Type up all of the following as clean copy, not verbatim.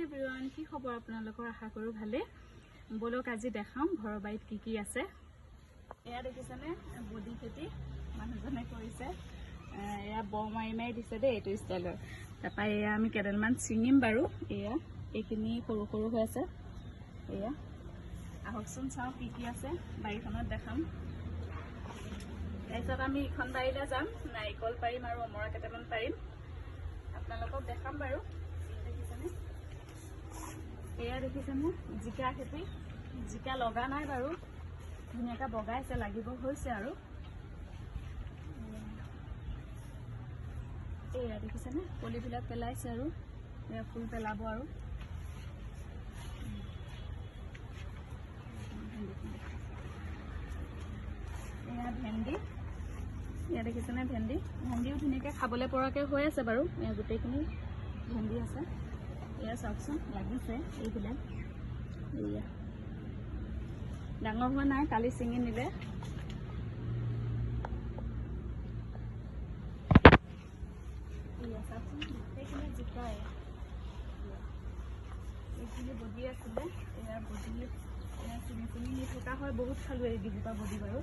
Everyone, কি খবৰ আপোনালোকৰ? আশা কৰোঁ ভালে। বলক আজি দেখাম ঘৰৰ বাৰীত কি কি আছে। এয়া দেখিছেনে বডি খেতি মানুহজনে কৰিছে। এয়া ব মাৰি মাৰি দিছে দেই, এইটো ষ্টাইলৰ। তাৰপৰা এয়া আমি কেইডালমান ছিঙিম বাৰু। এয়া এইখিনি সৰু সৰু হৈ আছে। এয়া আহকচোন চাওঁ কি কি আছে বাৰীখনত দেখাম। তাৰপিছত আমি ইখন বাৰীলৈ যাম, নাৰিকল পাৰিম আৰু অমৰা কেইটামান পাৰিম, আপোনালোকক দেখাম বাৰু। দেখিছেনে এয়া দেখিছেনে জিকা খেতি। জিকা লগা নাই বাৰু, ধুনীয়াকৈ বগাইছে, লাগিব হৈছে আৰু। এয়া দেখিছেনে কলিবিলাক পেলাইছে আৰু এয়া ফুল পেলাব আৰু। এয়া ভেন্দি, এয়া দেখিছেনে ভেন্দি। ভেন্দিও ধুনীয়াকৈ খাবলৈ পৰাকৈ হৈ আছে বাৰু। এয়া গোটেইখিনি ভেন্দি আছে। এয়া চাওকচোন লাগিছে এইবিলাক। এয়া ডাঙৰ হোৱা নাই, কালি ছিঙি নিলে। এয়া চাওকচোন গোটেইখিনি জিকাই। এইখিনি বডি আছিলে, এয়া বডি এয়া চিঙি চিঙি নি থকা হয়, বহুত খালোঁ এইকেইজোপা বডি বাৰু।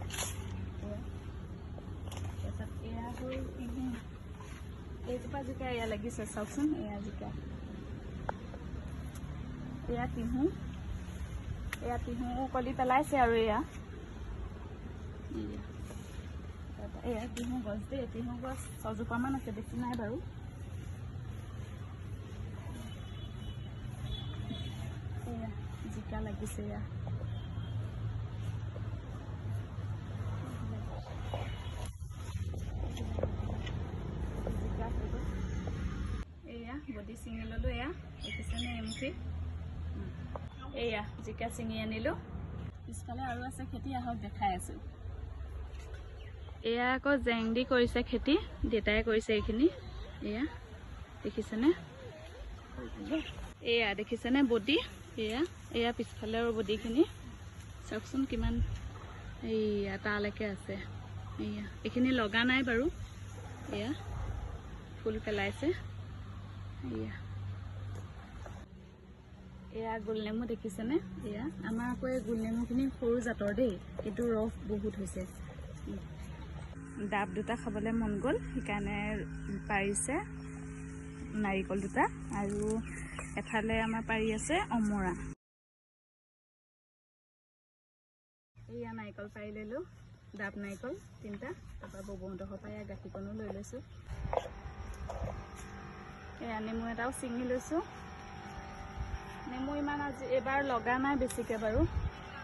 তাৰপিছত এয়া হ'ল তিহু, এইজোপা জিকা এয়া লাগিছে চাওকচোন। এয়া জিকা, এয়া তিহু, এয়া তিহু কলি পেলাইছে আৰু। এয়া তিহু গছ দেই, তিহু গছ 6 জোপামান আছে, বেছি নাই বাৰু। এয়া জিকা লাগিছে। এয়া জিকা হৈ গ'ল। এয়া বডি ছিঙি ল'লোঁ। এয়া দেখিছেনে এমুঠি। এয়া জিকা ছিঙি আনিলোঁ। পিছফালে আৰু আছে খেতি, আহক দেখাই আছোঁ। এয়া আকৌ জেংদি কৰিছে খেতি, দেউতাই কৰিছে এইখিনি। এয়া দেখিছেনে, এয়া দেখিছেনে বডি। এয়া পিছফালৰ বডিখিনি চাওকচোন কিমান এয়া তালৈকে আছে। এয়া এইখিনি লগা নাই বাৰু, এয়া ফুল পেলাইছে। এয়া গোলনেমু দেখিছেনে। এয়া আমাৰ আকৌ এই গোলনেমুখিনি সৰু জাতৰ দেই, এইটো ৰস বহুত হৈছে। ডাব দুটা খাবলৈ মন গ'ল, সেইকাৰণে পাৰিছে নাৰিকল দুটা, আৰু এফালে আমাৰ পাৰি আছে অমৰা। এয়া নাৰিকল পাৰি ল'লোঁ, ডাব নাৰিকল 3টা। তাৰপৰা ববৌহঁতৰ পৰা এয়া গাখীৰকণো লৈ লৈছোঁ। এয়া নেমু এটাও ছিঙি লৈছোঁ। নেমু ইমান আজি এইবাৰ লগা নাই বেছিকৈ বাৰু,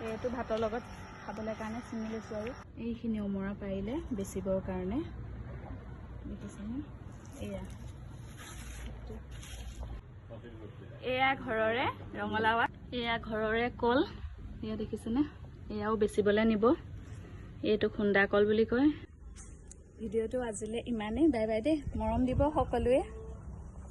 এইটো ভাতৰ লগত খাবলৈ কাৰণে ছিঙি লৈছোঁ আৰু। এইখিনি অমৰা পাৰিলে বেচিবৰ কাৰণে, দেখিছেনে। এয়া ঘৰৰে ৰঙালাও, এয়া ঘৰৰে কল। এয়া দেখিছেনে, এয়াও বেচিবলৈ নিব। এইটো খুন্দা কল বুলি কয়। ভিডিঅ'টো আজিলৈ ইমানেই, বাই বাই দেই। মৰম দিব সকলোৱে।